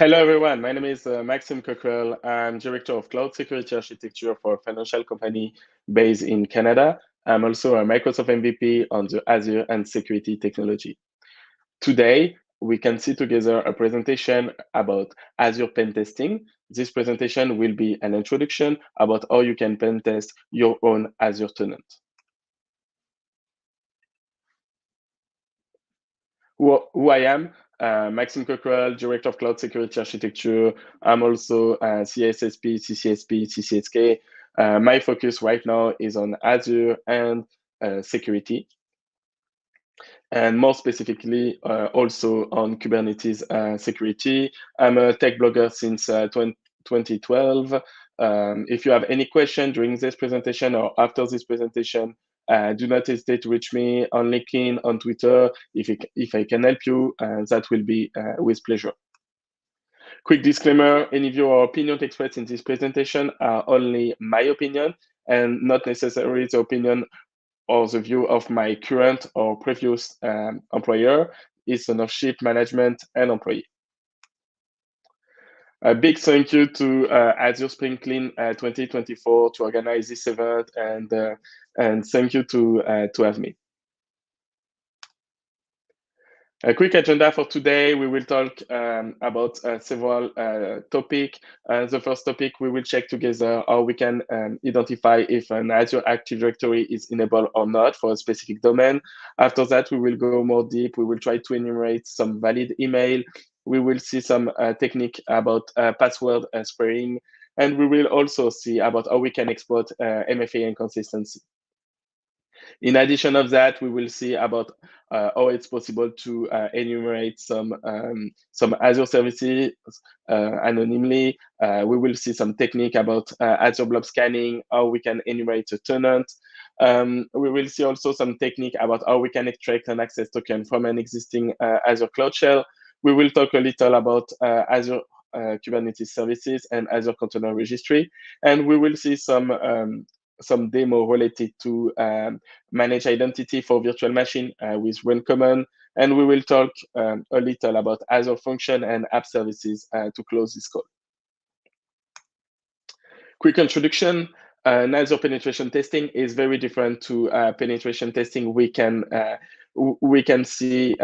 Hello, everyone. My name is Maxime Cockrell. I'm Director of Cloud Security Architecture for a financial company based in Canada. I'm also a Microsoft MVP on the Azure and security technology. Today, we can see together a presentation about Azure pen testing. This presentation will be an introduction about how you can pen test your own Azure tenant. Who I am, Maxime Cockrell, Director of Cloud Security Architecture. I'm also CSSP, CCSP, CCSK. My focus right now is on Azure and security, and more specifically, also on Kubernetes security. I'm a tech blogger since 2012. If you have any question during this presentation or after this presentation, do not hesitate to reach me on LinkedIn, on Twitter. If I can help you, that will be with pleasure. Quick disclaimer, any view or opinion expressed in this presentation are only my opinion and not necessarily the opinion or the view of my current or previous employer, its ownership, management, and employee. A big thank you to Azure Spring Clean 2024 to organize this event, and thank you to have me. A quick agenda for today. We will talk about several topics. The first topic, we will check together how we can identify if an Azure Active Directory is enabled or not for a specific domain. After that, we will go more deep. We will try to enumerate some valid email. We will see some technique about password spraying. And we will also see about how we can exploit MFA inconsistency. In addition of that, we will see about how it's possible to enumerate some Azure services anonymely. We will see some technique about Azure blob scanning, how we can enumerate a tenant. We will see also some technique about how we can extract an access token from an existing Azure Cloud Shell. We will talk a little about Azure Kubernetes services and Azure Container Registry, and we will see some demo related to manage identity for virtual machine with Run Common. And we will talk a little about Azure function and app services to close this call. Quick introduction. Azure penetration testing is very different to penetration testing we can see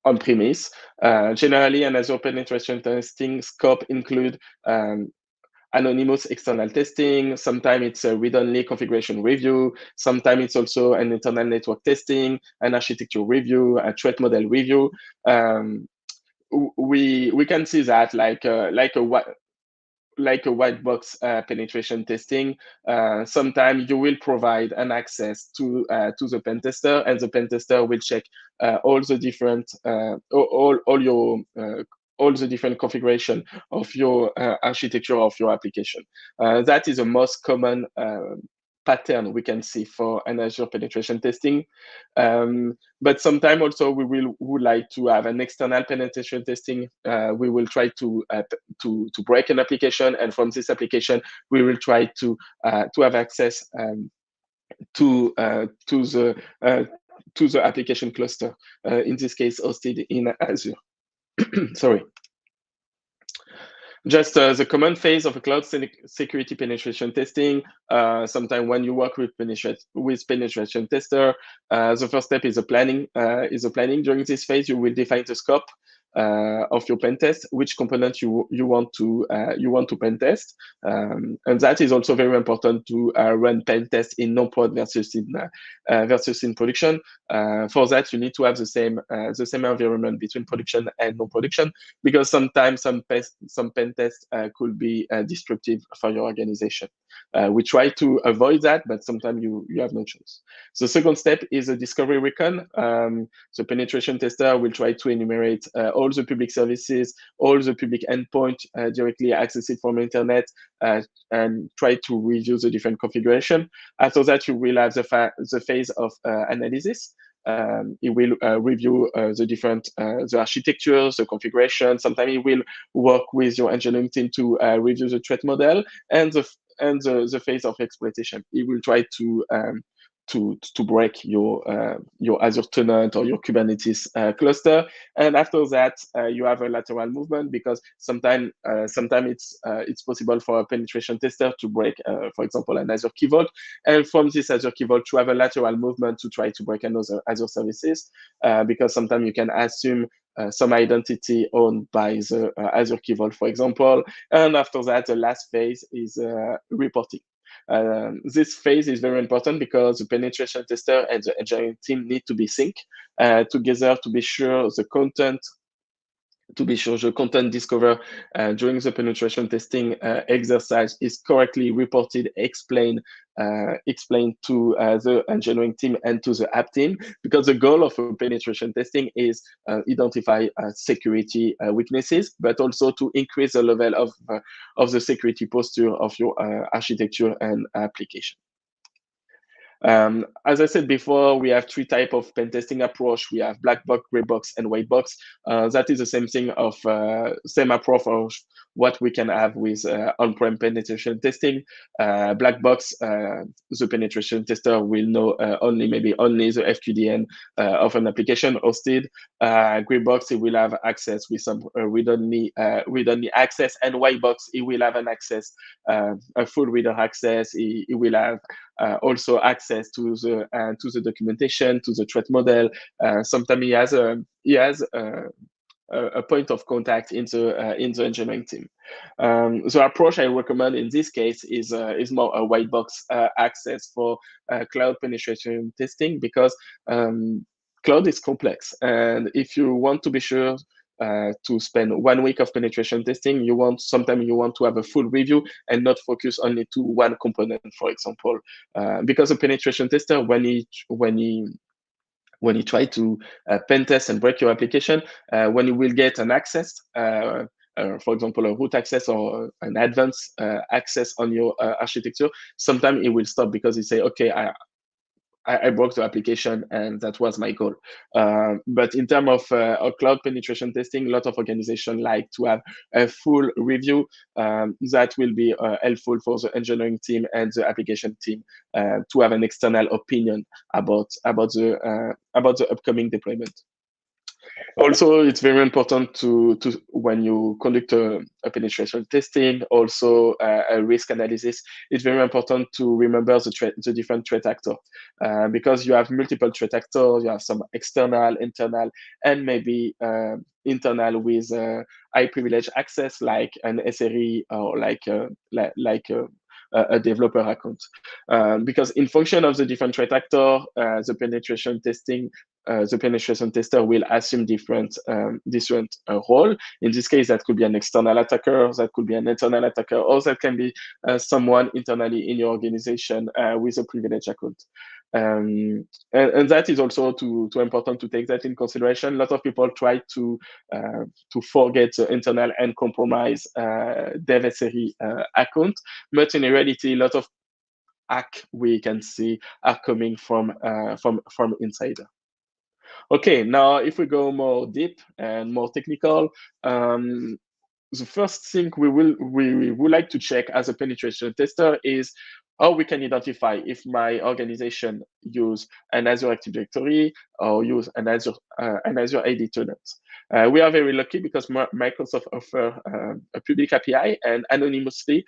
on premise. Generally, an Azure penetration testing scope include anonymous external testing. Sometimes it's a read-only configuration review. Sometimes it's also an internal network testing, an architecture review, a threat model review. We can see that like a white box penetration testing. Sometimes you will provide an access to the pen tester, and the pen tester will check all the different all the different configuration of your architecture of your application. That is the most common pattern we can see for an Azure penetration testing. But sometimes also would like to have an external penetration testing. We will try to break an application, and from this application we will try to have access to the application cluster. In this case, hosted in Azure. Sorry. Just the common phase of a cloud security penetration testing. Sometimes when you work with penetration tester, the first step is a planning. During this phase, you will define the scope of your pen test, which component you want to pen test, and that is also very important to run pen test in non-prod versus in production. For that, you need to have the same environment between production and non-production, because sometimes some pen tests could be destructive for your organization. We try to avoid that, but sometimes you have no choice. The second step is a discovery recon. The penetration tester will try to enumerate all the public services, all the public endpoint directly accessed from internet, and try to review the different configuration. After that, you will have the phase of analysis. It will review the architecture, the configuration. Sometimes it will work with your engineering team to review the threat model, and the phase of exploitation. It will try to break your Azure tenant or your Kubernetes cluster. And after that, you have a lateral movement, because sometimes it's possible for a penetration tester to break, for example, an Azure Key Vault, and from this Azure Key Vault to have a lateral movement to try to break another Azure services, because sometimes you can assume some identity owned by the Azure Key Vault, for example. And after that, the last phase is reporting. This phase is very important because the penetration tester and the engineering team need to be synced together to be sure the content discovered during the penetration testing exercise is correctly reported, explained to the engineering team and to the app team, because the goal of penetration testing is identify security weaknesses, but also to increase the level of the security posture of your architecture and application. As I said before, we have three types of pen testing approach. We have black box, gray box, and white box. That is the same thing of same approach of what we can have with on-prem penetration testing. Black box, the penetration tester will know only the FQDN of an application hosted. Gray box, it will have access with some read-only access, and white box, it will have an access, a full reader access. It will have also access to the documentation, to the threat model. Sometimes he has a point of contact in the engineering team. The approach I recommend in this case is more a white box access for cloud penetration testing, because cloud is complex, and if you want to be sure to spend 1 week of penetration testing, sometimes you want to have a full review and not focus only to one component, for example, because a penetration tester, when he try to pen test and break your application, when you will get an access, for example, a root access or an advanced access on your architecture, sometimes it will stop because it say, okay, I broke the application and that was my goal. But in terms of cloud penetration testing, a lot of organizations like to have a full review that will be helpful for the engineering team and the application team to have an external opinion about the upcoming deployment. Also, it's very important to when you conduct a penetration testing, also a risk analysis, it's very important to remember the different threat actors, because you have multiple threat actors. You have some external, internal, and maybe internal with high privilege access, like an SRE or like a developer account. Because in function of the different threat actor, the penetration tester will assume different role. In this case, that could be an external attacker, that could be an internal attacker, or that can be someone internally in your organization with a privilege account. And that is also too important to take that in consideration. A lot of people try to forget the internal and compromise dev SRE account, but in reality, a lot of hack we can see are coming from insider. Okay, now if we go more deep and more technical, the first thing we would like to check as a penetration tester is how we can identify if my organization use an Azure Active Directory or use an Azure AD tenant. We are very lucky because Microsoft offer a public API, and anonymously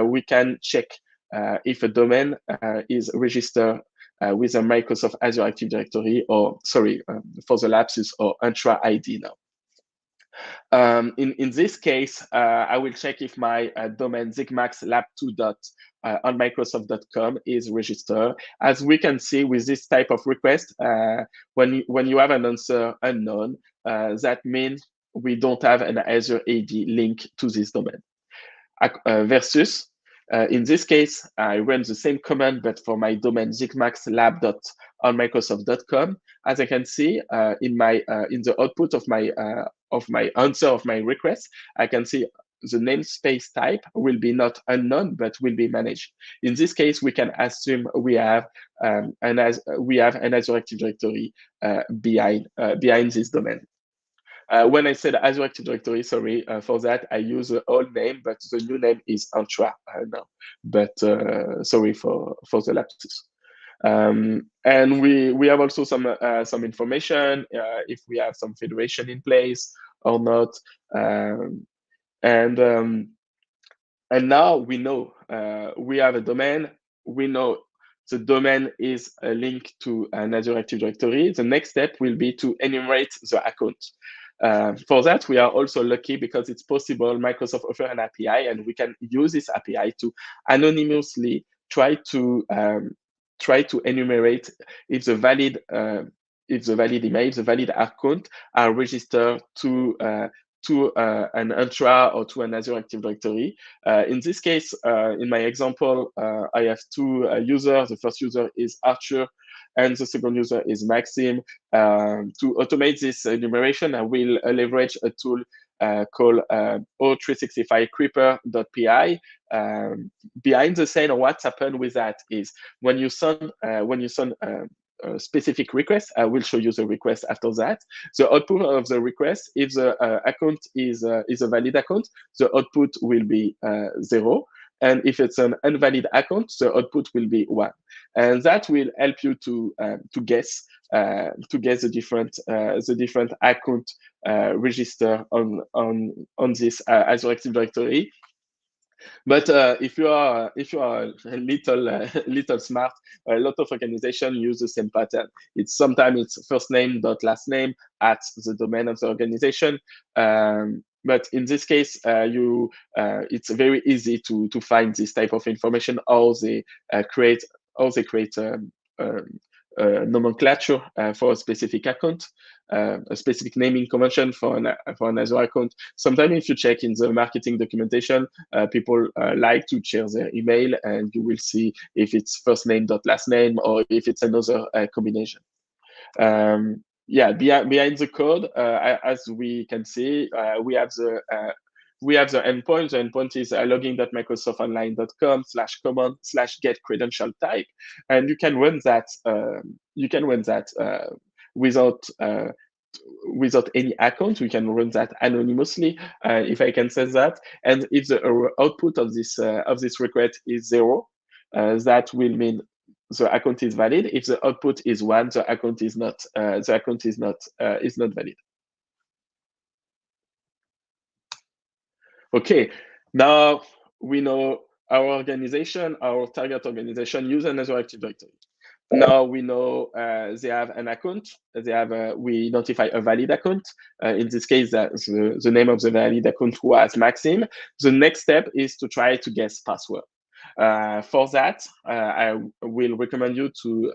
we can check if a domain is registered with a Microsoft Azure Active Directory, or sorry, for the lapses, or Entra ID now. In this case, I will check if my domain zigmax lab2 on Microsoft.com is registered. As we can see with this type of request, when you have an answer unknown, that means we don't have an Azure AD link to this domain. Versus, in this case, I run the same command, but for my domain zigmax lab on Microsoft.com. As I can see in the output of my answer of my request, I can see the namespace type will be not unknown, but will be managed. In this case, we can assume we have an Azure Active Directory behind this domain. When I said Azure Active Directory, sorry for that, I use the old name, but the new name is Entra now. But sorry for the lapses. And we have also some information if we have some federation in place or not. Um, and and now we know we have a domain. We know the domain is a link to an Azure Active Directory. The next step will be to enumerate the account. For that, we are also lucky because it's possible. Microsoft offers an API, and we can use this API to anonymously try to enumerate if the valid email, the valid account are registered to an Entra or to an Azure Active Directory. In this case, in my example, I have two users. The first user is Arthur, and the second user is Maxim. To automate this enumeration, I will leverage a tool called O365 Creeper.py. Behind the scene, what's happened with that is when you send a specific request, I will show you the request after that. The output of the request, if the account is a valid account, the output will be 0. And if it's an invalid account, the output will be 1. And that will help you to guess the different account register on this Azure Active Directory. But if you are a little smart, a lot of organizations use the same pattern. Sometimes it's first name dot last name at the domain of the organization. But in this case, it's very easy to find this type of information, how they create nomenclature for a specific account, a specific naming convention for an Azure account. Sometimes if you check in the marketing documentation, people like to share their email, and you will see if it's first name dot last name or if it's another combination. Yeah, behind the code, as we can see, we have the endpoint. The endpoint is login.microsoftonline.com/command/get credential type, and you can run that. Without any account. We can run that anonymously, if I can say that. And if the output of this request is 0, that will mean the account is valid. If the output is 1, the account is not. Is not valid. Okay, now we know our target organization, use an Azure Active Directory. Now we know they have an account. We identify a valid account. In this case, the name of the valid account was Maxim. The next step is to try to guess password. For that, I will recommend you to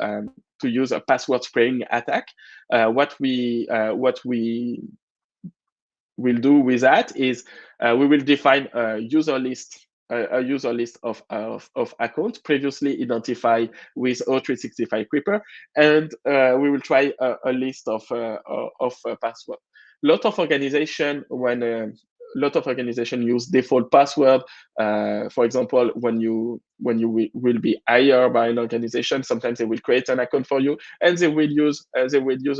use a password spraying attack. What we will do with that is we will define a user list of accounts previously identified with O365 Creeper, and we will try a list of password. Lot of organization use default password. For example, when you will be hired by an organization, sometimes they will create an account for you, and they will use a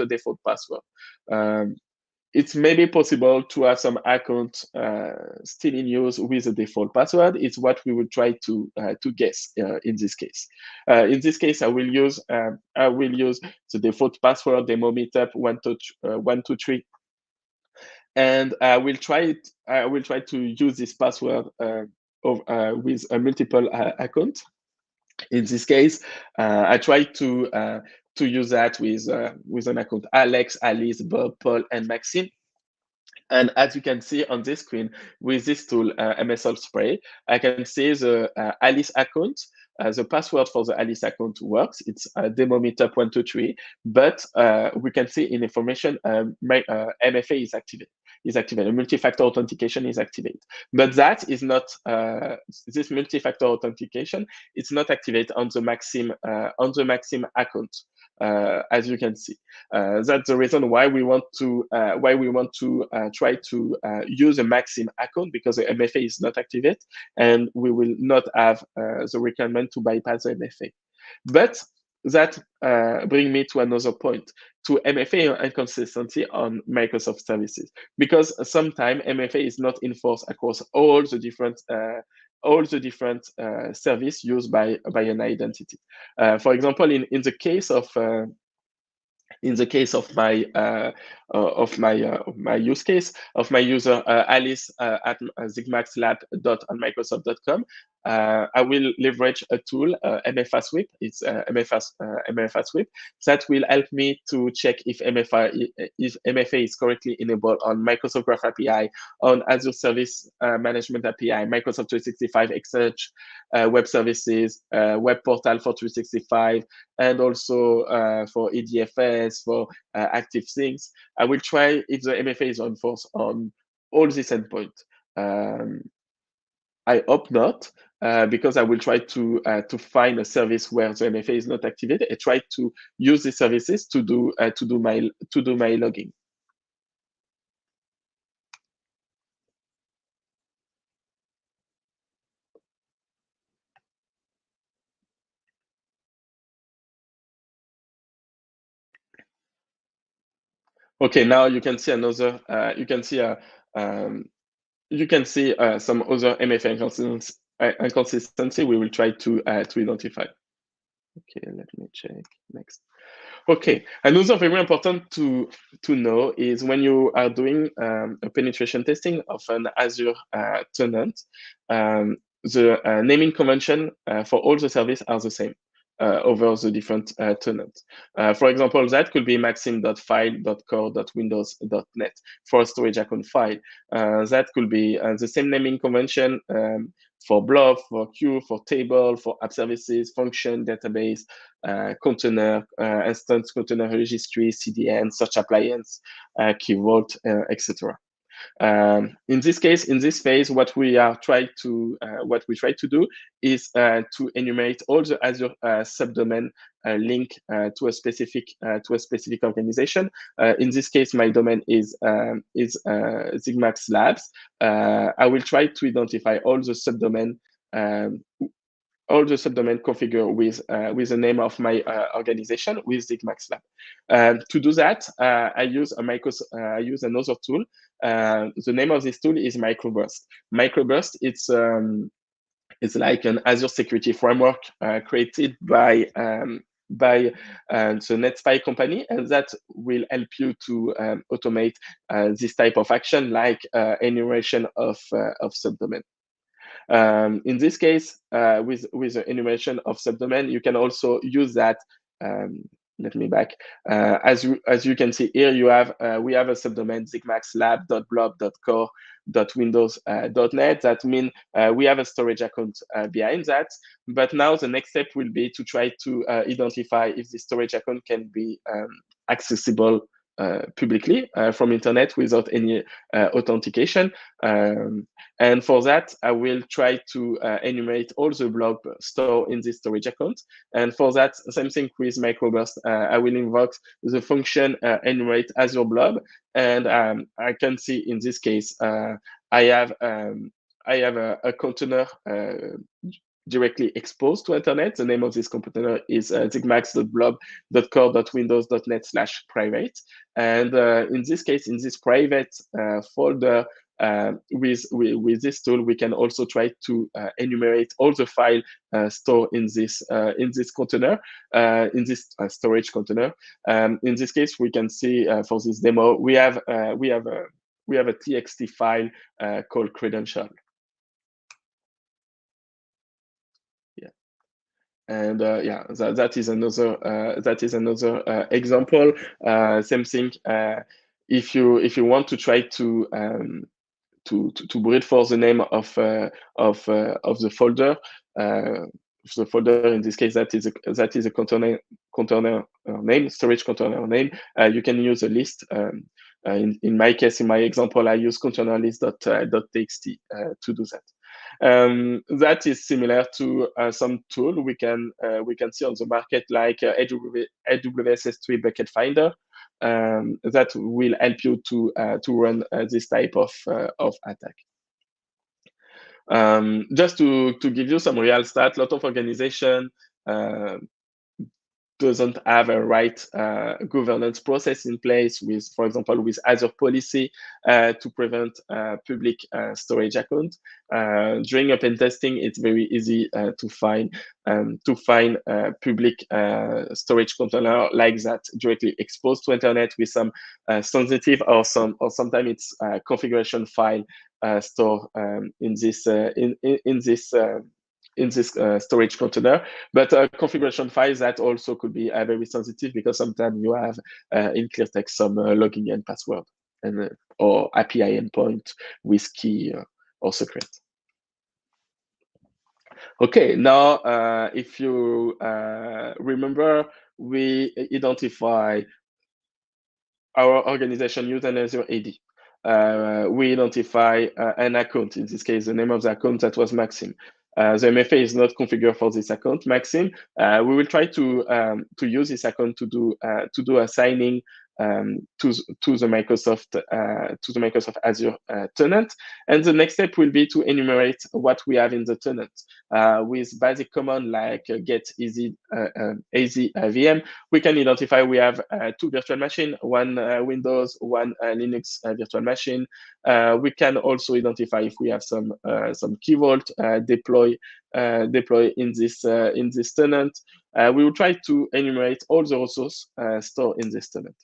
default password. It's maybe possible to have some account still in use with a default password. It's what we will try to guess in this case. In this case, I will use the default password demo meetup 123, and I will try to use this password with a multiple account. In this case, I try to use that with an account Alex, Alice, Bob, Paul, and Maxime. And as you can see on this screen, with this tool, MSL Spray, I can see the Alice account. The password for the Alice account works. It's demo meetup 123, but we can see in information MFA is activated. Multi-factor authentication is activated, but that is not this multi-factor authentication. It's not activated on the Maxim account. As you can see, that's the reason why we want to try to use a Maxim account, because the MFA is not activated, and we will not have the requirement to bypass the MFA. But that brings me to another point, to MFA inconsistency on Microsoft services, because sometimes MFA is not enforced across all the different all the different service used by an identity. For example, in the case of my use case of my user Alice at zigmaxlab.onmicrosoft.com, I will leverage a tool, MFA Sweep. It's MFA Sweep that will help me to check if MFA is correctly enabled on Microsoft Graph API, on Azure Service Management API, Microsoft 365 Exchange, web services, web portal for 365, and also for EDFS, for active things. I will try if the MFA is enforced on all these endpoints. I hope not, because I will try to find a service where the MFA is not activated. I try to use the services to do my logging. Okay, now you can see another. You can see some other MFA inconsistency. We will try to identify. Okay, let me check next. Okay, another very important to know is when you are doing a penetration testing of an Azure tenant, the naming convention for all the services are the same over the different tenants. For example, that could be maxim.file.core.windows.net for a storage account file. That could be the same naming convention for blob, for queue, for table, for app services, function, database, container, instance container registry, CDN, search appliance, key vault, etc. In this case, in this phase, what we try to do is to enumerate all the Azure subdomain link to a specific organization. In this case, my domain is Zigmax Labs. I will try to identify all the subdomain configured with the name of my organization with Zigmax Lab. To do that, I use another tool. The name of this tool is Microburst. Microburst, it's like an Azure security framework created by the NetSpy company, and that will help you to automate this type of action, like enumeration of subdomain. In this case, with the enumeration of subdomain, you can also use that. Let me back. As you can see here, we have a subdomain zigmaxlab.blob.core.windows.net. That means we have a storage account behind that. But now the next step will be to try to identify if the storage account can be accessible publicly from internet without any authentication. And for that, I will try to enumerate all the blob stored in this storage account. And for that, same thing with Microburst. I will invoke the function enumerate Azure blob, and I can see in this case I have a container directly exposed to internet. The name of this container is zigmax.blob.core.windows.net/private. And in this case, in this private folder, with this tool, we can also try to enumerate all the files stored in this container, in this storage container. In this case, we can see for this demo, we have a txt file called credential. Yeah, and that is another example. Same thing. If you want to try to read for the name of the folder. The folder, in this case, that is a container name, storage container name. You can use a list. In my case, in my example, I use container list.txt to do that. That is similar to some tool we can see on the market, like AWS S3 Bucket Finder. That will help you to run this type of attack. Just to give you some real stats, a lot of organizations doesn't have a right governance process in place with, for example, with Azure policy to prevent public storage accounts. During a pen testing, it's very easy to find public storage container like that directly exposed to internet with some sensitive or sometimes it's configuration file stored in this storage container, but configuration files that also could be very sensitive because sometimes you have in clear text some login and password and or API endpoint with key or secret. Okay, now if you remember, we identify our organization use an Azure AD. We identify an account, in this case, the name of the account that was Maxim. The MFA is not configured for this account, Maxim. We will try to use this account to do a signing to the Microsoft Azure tenant. And the next step will be to enumerate what we have in the tenant with basic command like get easy az VM. We can identify we have two virtual machines, one Windows, one Linux virtual machine. We can also identify if we have some key vault deploy in this tenant. We will try to enumerate all the resources stored in this tenant.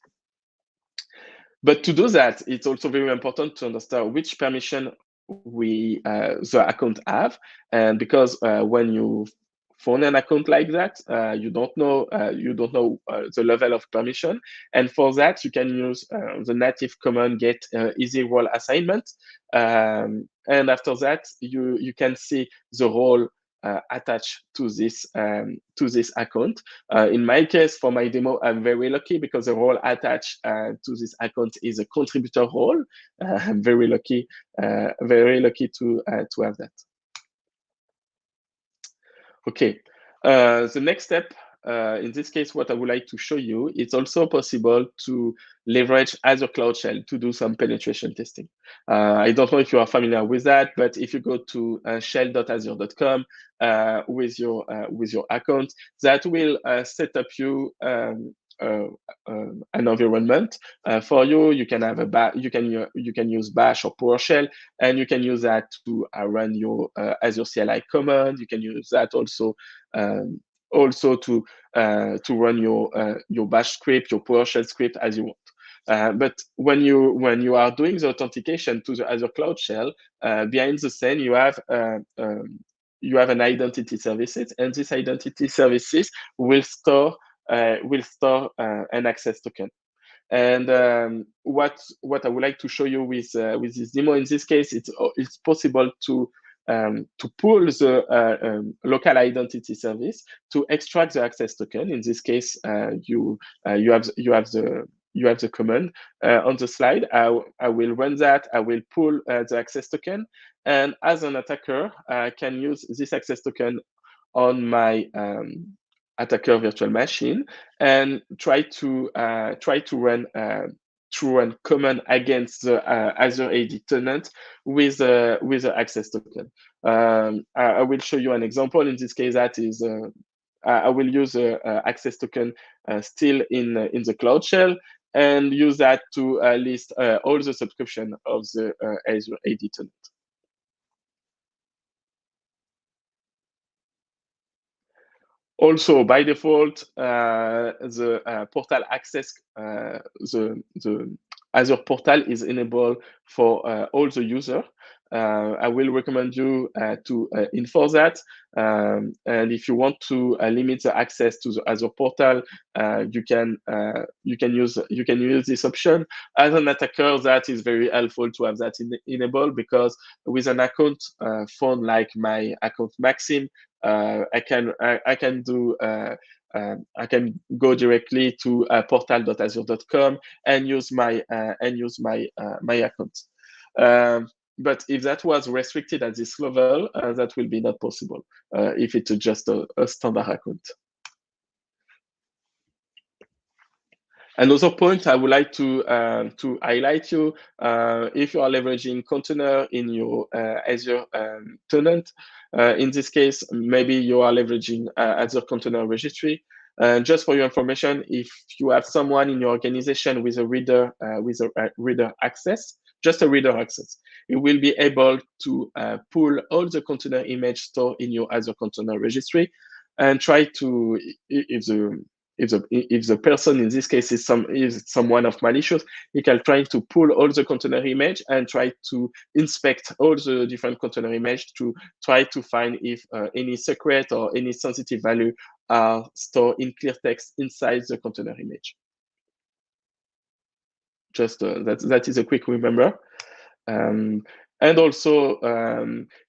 But to do that, it's also very important to understand which permission the account have, and because when you phone an account like that, you don't know the level of permission, and for that you can use the native command get easy role assignment, and after that you can see the role attached to this account. In my case, for my demo, I'm very lucky because the role attached to this account is a contributor role. I'm very lucky to have that. Okay, the next step, in this case, what I would like to show you, it's also possible to leverage Azure Cloud Shell to do some penetration testing. I don't know if you are familiar with that, but if you go to shell.azure.com with your account, that will set up you an environment for you. You can have you can use Bash or PowerShell, and you can use that to run your Azure CLI command. You can use that also to run your Bash script, your PowerShell script as you want. But when you are doing the authentication to the Azure Cloud Shell, behind the scene you have an identity services, and this identity services will store an access token. And what I would like to show you with this demo in this case, it's possible to pull the local identity service to extract the access token. In this case, you have the command on the slide. I will run that. I will pull the access token, and as an attacker, I can use this access token on my attacker virtual machine and try to run command against the Azure AD tenant with the access token. I will show you an example. In this case, that is I will use access token still in the Cloud Shell and use that to list all the subscription of the Azure AD tenant. Also, by default, the portal access, the Azure portal is enabled for all the users. I will recommend you to enforce that. And if you want to limit the access to the Azure portal, you can use this option. As an attacker, that is very helpful to have that enabled, because with an account phone like my account Maxim, I can go directly to portal.azure.com and use my account. But if that was restricted at this level, that will be not possible if it's just a standard account. Another point I would like to highlight you, if you are leveraging container in your Azure tenant, in this case, maybe you are leveraging Azure Container Registry. Just for your information, if you have someone in your organization with a reader access, just a reader access, it will be able to pull all the container image stored in your Azure Container Registry and try to, if the person in this case is someone of malicious, he can try to pull all the container image and try to inspect all the different container image to try to find if any secret or any sensitive value are stored in clear text inside the container image. Just that is a quick remember. And also,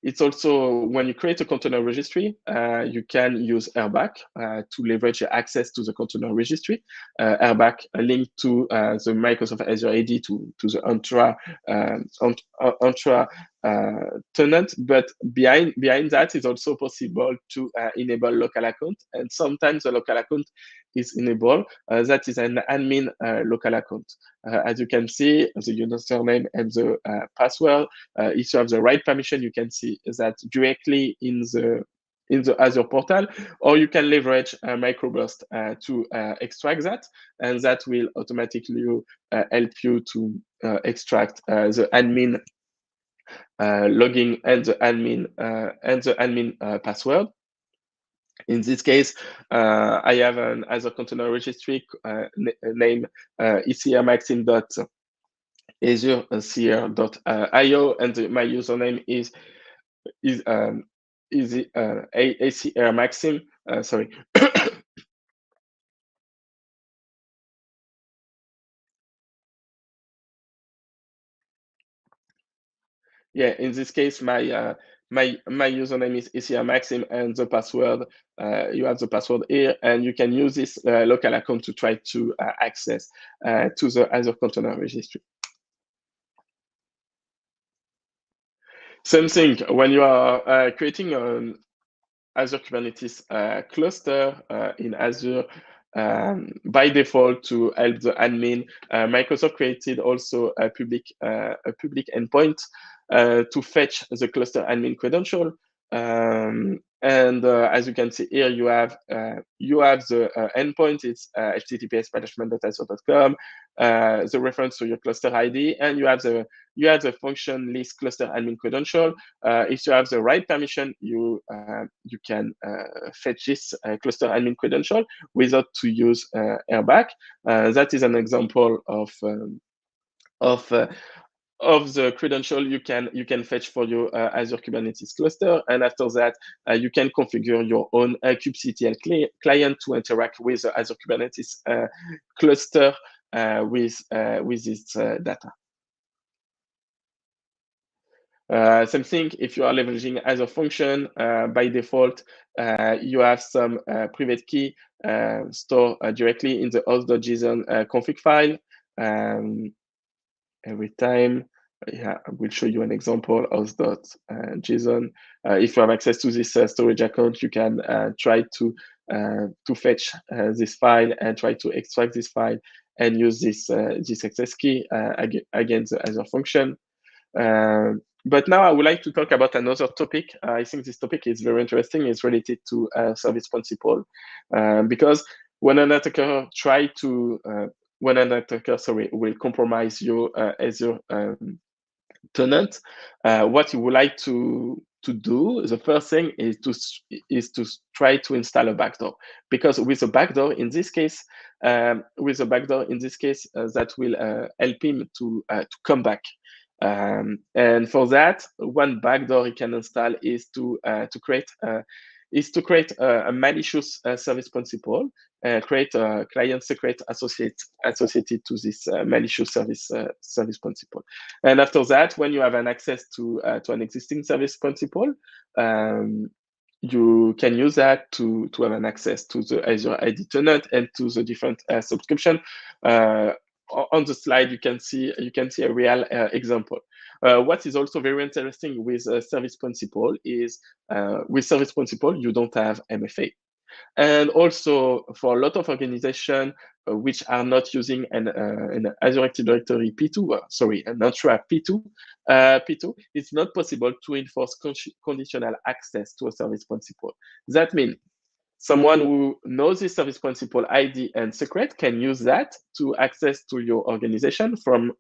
it's also when you create a container registry, you can use Airbag to leverage access to the container registry. Airbag linked to the Microsoft Azure AD to the Entra tenant. But behind that is also possible to enable local account, and sometimes the local account is enabled. That is an admin local account. As you can see, the username and the password. If you have the right permission, you can see that directly in the Azure portal, or you can leverage Microburst to extract that, and that will automatically help you to extract the admin login and the admin password. In this case, I have an Azure Container Registry name ecrmaxim.azure.io, and my username is acrmaxim. Sorry. Yeah, in this case, my username is ecrmaxim, and the password, you have the password here, and you can use this local account to try to access to the Azure Container Registry. Same thing when you are creating an Azure Kubernetes cluster in Azure. By default, to help the admin, Microsoft created also a public endpoint to fetch the cluster admin credential. And as you can see here, you have the endpoint. It's https://management.azure.com, the reference to your cluster ID, and you have the function list cluster admin credential. If you have the right permission, you can fetch this cluster admin credential without to use Airbag. That is an example of the credential you can fetch for your Azure Kubernetes cluster, and after that you can configure your own kubectl client to interact with the Azure Kubernetes cluster with this data. Same thing, if you are leveraging Azure function, by default, you have some private key stored directly in the host.json config file. Every time, I will show you an example of host.json. If you have access to this storage account, you can try to fetch this file and try to extract this file and use this access key against the Azure function. But now I would like to talk about another topic. I think this topic is very interesting. It's related to service principle, because when an attacker will compromise your Azure tenant, what you would like to do, the first thing is to try to install a backdoor, because with a backdoor in this case, that will help him to come back. And for that, one backdoor he can install is to create a malicious service principal, create a client secret associated to this malicious service principal. And after that, when you have an access to an existing service principal, you can use that to have an access to the Azure AD tenant and to the different subscription. On the slide, you can see a real example. What is also very interesting with service principal is with service principal, you don't have MFA. And also for a lot of organizations which are not using an Azure Active Directory P2, an Entra P2, it's not possible to enforce conditional access to a service principal. That means Someone who knows the service principal ID and secret can use that to access to your organization from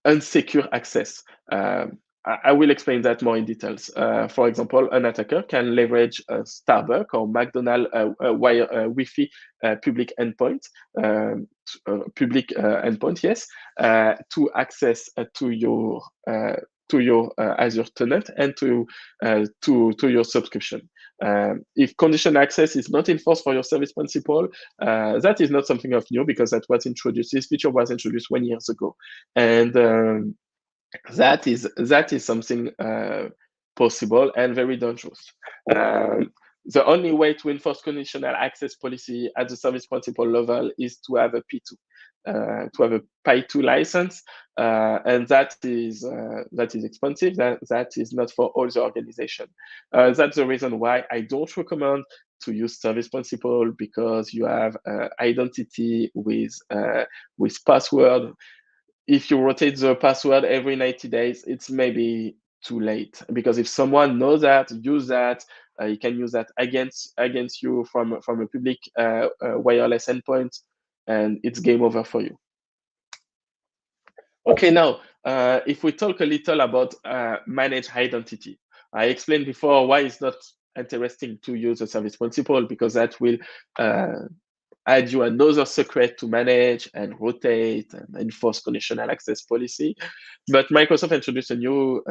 unsecure access. I will explain that more in details. For example, an attacker can leverage a Starbucks or McDonald's Wi-Fi public endpoint, yes, to access to your Azure tenant and to your subscription. If conditional access is not enforced for your service principal, that is not something of new because that was introduced. This feature was introduced 1 year ago, and that is something possible and very dangerous. The only way to enforce conditional access policy at the service principal level is to have a P2, to have a Pi2 license, and that is expensive. That is not for all the organization. That's the reason why I don't recommend to use service principal, because you have identity with password. If you rotate the password every 90 days, it's maybe too late, because if someone knows that, use that, you can use that against you from a public wireless endpoint, and it's game over for you. Okay, now if we talk a little about managed identity, I explained before why it's not interesting to use a service principal, because that will add you another secret to manage and rotate and enforce conditional access policy. But Microsoft introduced a new,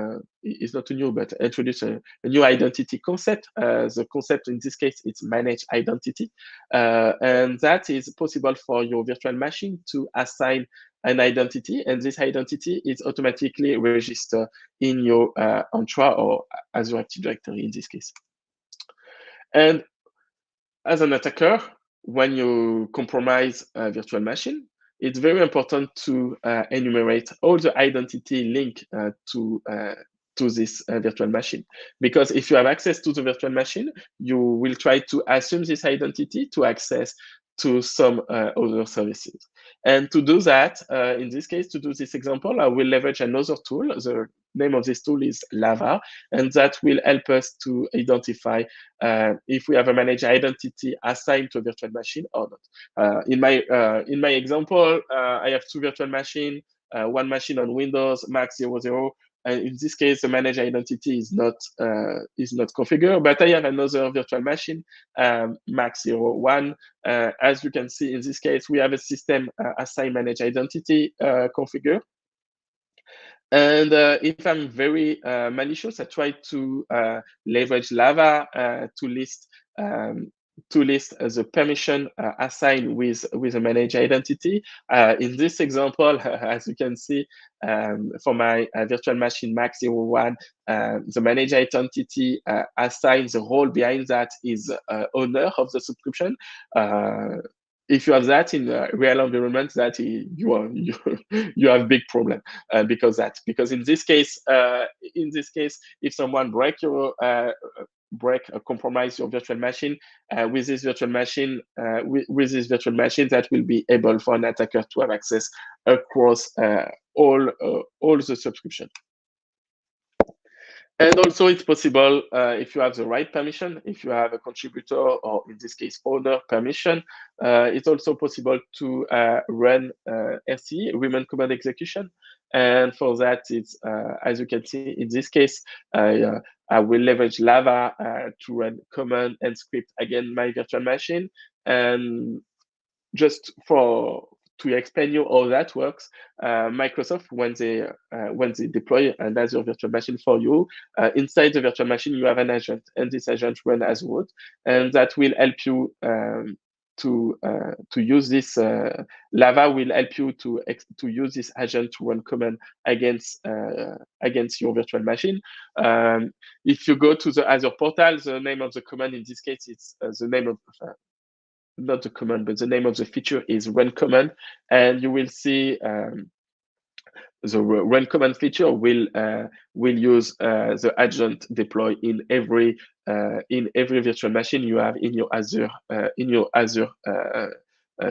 it's not a new, but introduced a new identity concept. The concept in this case is managed identity. And that is possible for your virtual machine to assign an identity, and this identity is automatically registered in your Entra or Azure Active Directory in this case. And as an attacker, when you compromise a virtual machine, it's very important to enumerate all the identity linked to this virtual machine. Because if you have access to the virtual machine, you will try to assume this identity to access to some other services. And to do that, in this case, to do this example, I will leverage another tool. The name of this tool is Lava, and that will help us to identify if we have a managed identity assigned to a virtual machine or not. In my example, I have two virtual machines, one machine on Windows, Mac 00. And in this case, the managed identity is not configured, but I have another virtual machine, Mac 01. As you can see, in this case, we have a system assign managed identity configured. And if I'm very malicious, I try to leverage Lava to list the permission assigned with a managed identity. In this example, as you can see, for my virtual machine Mac 01, the managed identity assigns the role behind that is owner of the subscription. If you have that in a real environment, that you have big problem because in this case, if someone compromise your virtual machine with this virtual machine, that will be able for an attacker to have access across all the subscription. And also, it's possible if you have the right permission, if you have a contributor or in this case owner permission, it's also possible to run RCE, Remand Command Execution. And for that, it's as you can see in this case, I will leverage Lava to run command and script again my virtual machine. And just to explain you how that works, Microsoft, when they deploy an Azure virtual machine for you, inside the virtual machine you have an agent, and this agent runs as root, and that will help you to use this. Lava will help you to use this agent to run command against your virtual machine. If you go to the Azure portal, the name of the command in this case is the name of not the command, but the name of the feature is run command, and you will see the run command feature will use the agent deploy in every virtual machine you have in your Azure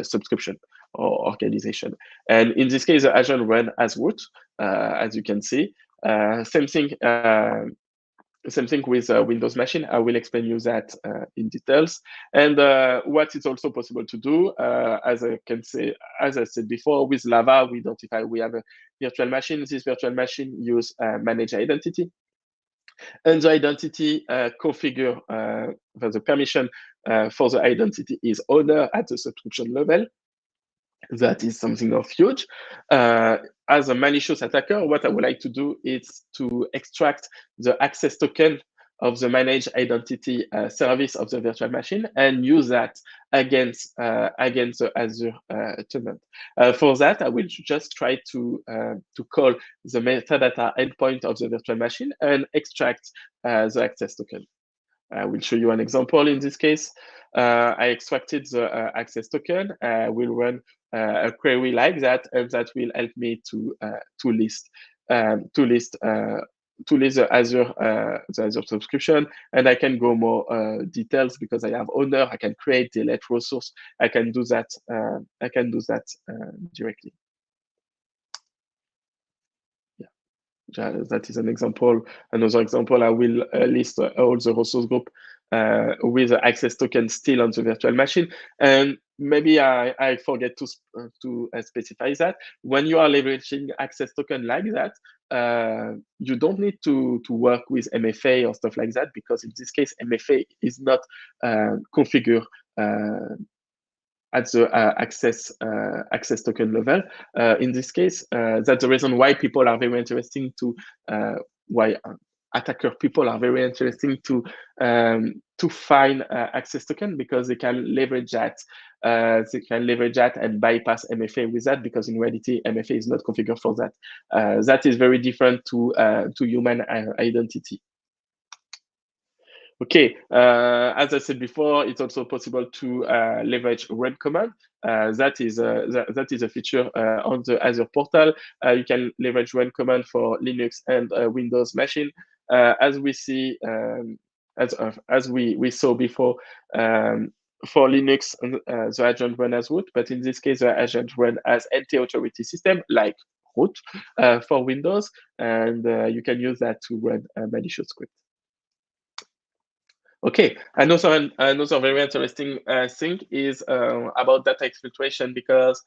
subscription or organization. And in this case, the agent run as root, as you can see. Same thing. Same thing with Windows machine. I will explain you that in details. And what is also possible to do, as I said before, with Lava, we identify we have a virtual machine. This virtual machine use manage identity, and the identity configure the permission for the identity is owner at the subscription level. That is something of huge. As a malicious attacker, what I would like to do is to extract the access token of the managed identity service of the virtual machine and use that against the Azure tenant. For that, I will just try to call the metadata endpoint of the virtual machine and extract the access token. I will show you an example in this case. I extracted the access token. I will run a query like that, and that will help me to list the Azure subscription, and I can go more details because I have owner. I can create, delete resource. I can do that. Directly. That is an example. Another example, I will list all the resource group with the access token still on the virtual machine. And maybe I forget to specify that. When you are leveraging access token like that, you don't need to work with MFA or stuff like that, because in this case, MFA is not configured at the access token level. In this case, that's the reason why people are very interesting to why attacker people are very interesting to find access token, because they can leverage that. And bypass MFA with that, because in reality MFA is not configured for that. That is very different to human identity. Okay, as I said before, it's also possible to leverage run command. That is a feature on the Azure portal. You can leverage run command for Linux and Windows machine. As we see, as we saw before, for Linux, the agent run as root, but in this case, the agent run as anti-authority system, like root for Windows, and you can use that to run a malicious script. Okay, another very interesting thing is about data exfiltration, because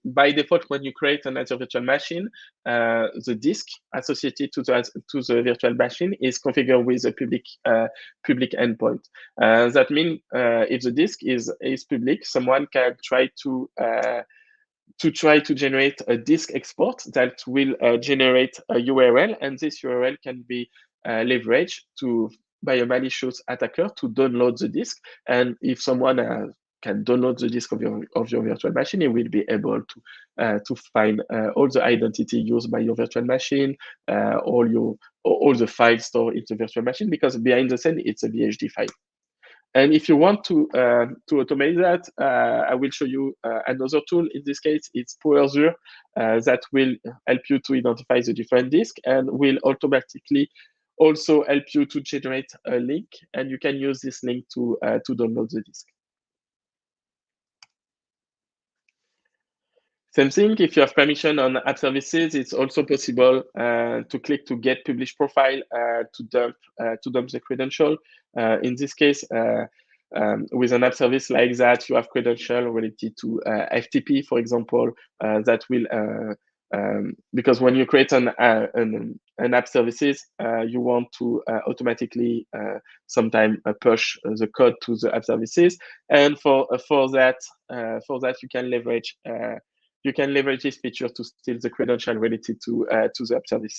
by default, when you create an Azure virtual machine, the disk associated to the virtual machine is configured with a public endpoint. That means if the disk is public, someone can try to generate a disk export that will generate a URL, and this URL can be leveraged by a malicious attacker to download the disk. And if someone can download the disk of your virtual machine, it will be able to find all the identity used by your virtual machine, all the files stored in the virtual machine, because behind the scene it's a BHD file. And if you want to automate that, I will show you another tool. In this case, it's Azure that will help you to identify the different disks and will automatically also help you to generate a link, and you can use this link to download the disk. Same thing, if you have permission on app services, it's also possible to click to get publish profile to dump the credential. In this case, with an app service like that, you have credential related to FTP, for example, that will because when you create an app services, you want to automatically sometime push the code to the app services, and for that you can leverage this feature to steal the credential related to the app service.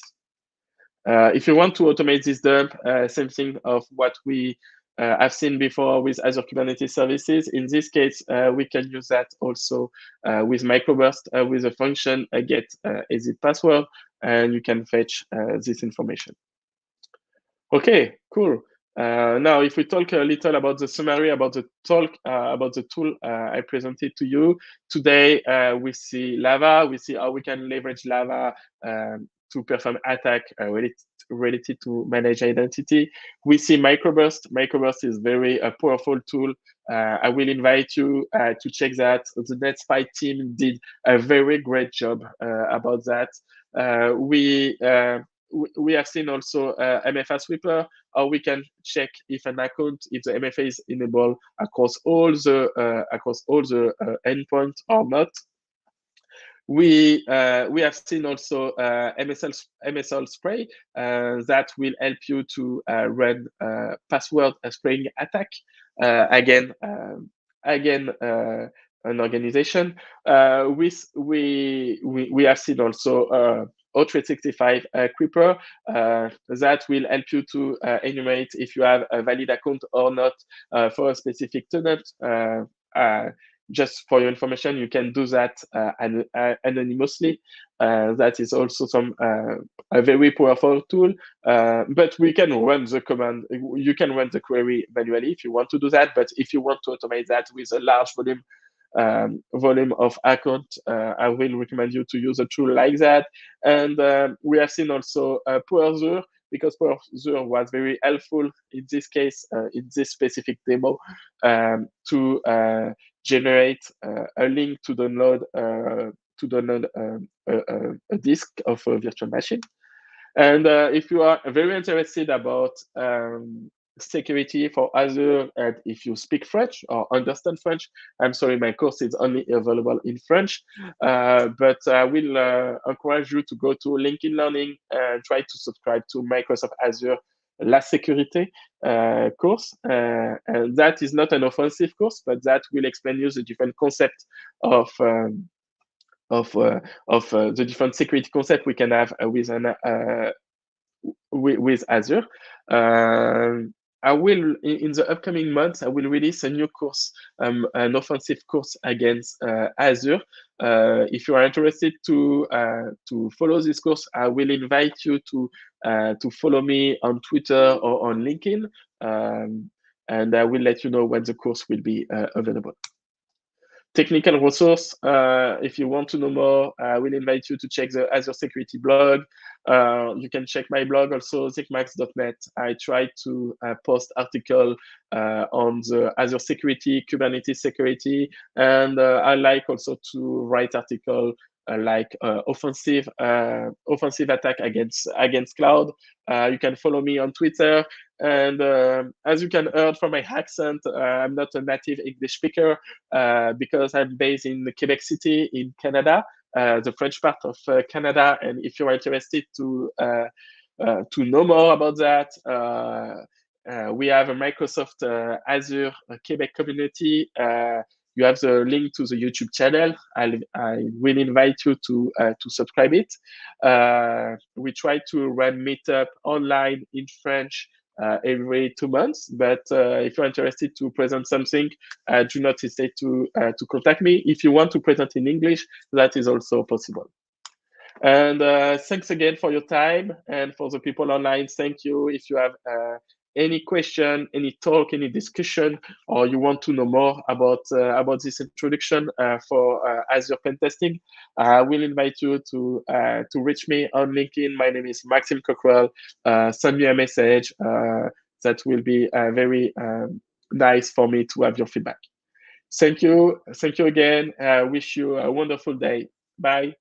If you want to automate this dump, same thing of what we have seen before with Azure Kubernetes services. In this case, we can use that also with Microburst with a function get exit password, and you can fetch this information. Okay, cool. Now, if we talk a little about the summary about the tool I presented to you today, we see Lava. We see how we can leverage Lava to perform attack related to manage identity. We see Microburst. Microburst is very powerful tool. I will invite you to check that. The NetSpy team did a very great job about that. we have seen also MFA sweeper, or we can check if an account, if the MFA is enabled across all the endpoints or not. We have seen also MSL spray that will help you to run password spraying attack again an organization. We have seen also O365 Creeper that will help you to enumerate if you have a valid account or not for a specific tenant. Just for your information, you can do that anonymously. That is also a very powerful tool. But we can run the command. You can run the query manually if you want to do that. But if you want to automate that with a large volume of account, I will recommend you to use a tool like that. And we have seen also Azure, because Azure was very helpful in this case, in this specific demo, to generate a link to download a disk of a virtual machine. And if you are very interested about security for Azure, and if you speak French or understand French, I'm sorry, my course is only available in French, but I will encourage you to go to LinkedIn Learning and try to subscribe to Microsoft Azure La Sécurité course. And that is not an offensive course, but that will explain you the different concepts of the different security concept we can have with Azure. I will, in the upcoming months, I will release a new course, an offensive course against Azure. If you are interested to follow this course, I will invite you to follow me on Twitter or on LinkedIn, and I will let you know when the course will be available. Technical resource, if you want to know more, I will invite you to check the Azure Security blog. You can check my blog also, zikmax.net. I try to post article on the Azure Security, Kubernetes security, and I like also to write article like offensive attack against cloud. You can follow me on Twitter. And as you can hear from my accent, I'm not a native English speaker because I'm based in Quebec City in Canada, the French part of Canada. And if you're interested to know more about that, we have a Microsoft Azure Quebec community. You have the link to the YouTube channel. I will invite you to subscribe it. We try to run meetup online in French every 2 months. But if you're interested to present something, do not hesitate to contact me. If you want to present in English, that is also possible. And thanks again for your time, and for the people online, thank you. If you have any question, any talk, any discussion, or you want to know more about this introduction for Azure Pentesting, I will invite you to reach me on LinkedIn. My name is Maxime Cockrell. Send me a message. That will be very nice for me to have your feedback. Thank you again. I wish you a wonderful day. Bye.